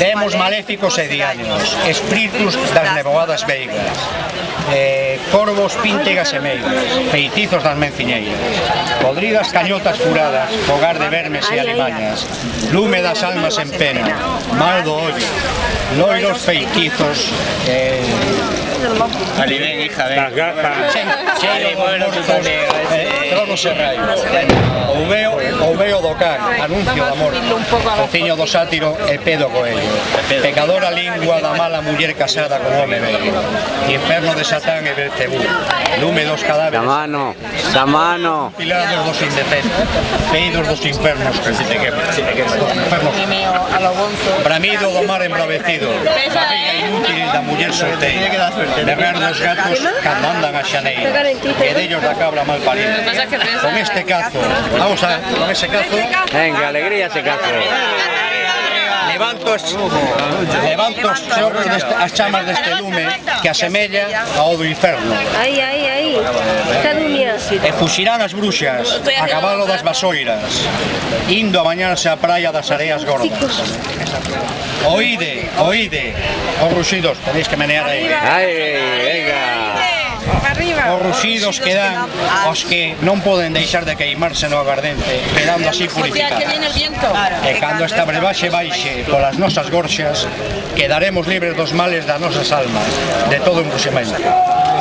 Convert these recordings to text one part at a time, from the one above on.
Vemos maléficos e diánicos, espíritus das nevoadas veigas, corvos, píntegas e meigas, feitizos das menciñeiras, podridas cañotas furadas, fogar de vermes e alimañas, lume das almas en pena, mal do ollo, loiros feitizos, Ali ven, hija, ven. Las gafas. cheiro de mortos, tronos e raios. Ou veo do can, anuncio da morte, fociño do sátiro e Pedo Coelho, pecadora lingua da mala muller casada con home velho, inferno de Satán e Belcebú, lume dos cadáveres, Samano. pilados dos indefensos, peidos dos infernos, bramido do mar embravecido, barriga inútil da muller solteira, berrar dos gatos cando andan a xaneira, e dellos da cabra mal parida. Con este cazo, con ese cazo, Venga, alegría ese cazo. levanto as chamas deste lume que asemella ao do inferno. Aí, está dumia. E fuxirán as bruxas a cabalo das vasoiras, indo a bañarse á praia das areas gordas. Oíde, os ruxidos, tenéis que menear aí. Ay, venga. Os ruxidos que dan os que non poden deixar de queimarse no agardente, quedando así purificadas. E cando esta brebaxe baixe polas nosas gorxas, quedaremos libres dos males das nosas almas, de todo embuxemento.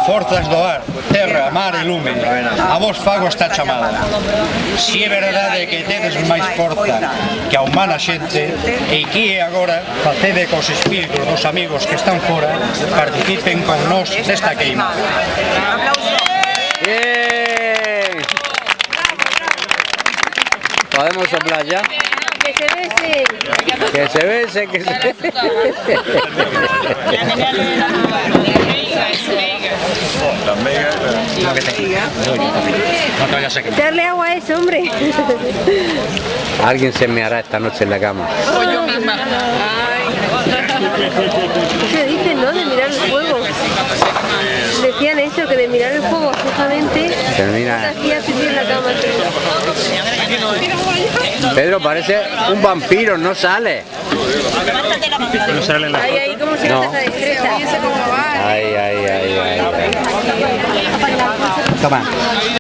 Forzas do ar, terra, mar e lume, a vos fago esta chamada. Si é verdade que tedes máis forza que a humana xente, e que agora facede cos espíritus dos amigos que están fora, participen con nós desta queimada. Bien. ¿Podemos soplar ya? Que se besen. Que se bese, que se bese. No te vayas a quemar. Darle agua a ese hombre. Alguien se me hará esta noche en la cama. Eso dicen, ¿no? De mirar el fuego. Decían eso, que de mirar el fuego fijamente Termina. hacía pipí en la cama. Pedro parece un vampiro, no sale. No salen las Ahí, ¿cómo se No. nota esa destreza? Ay. Toma.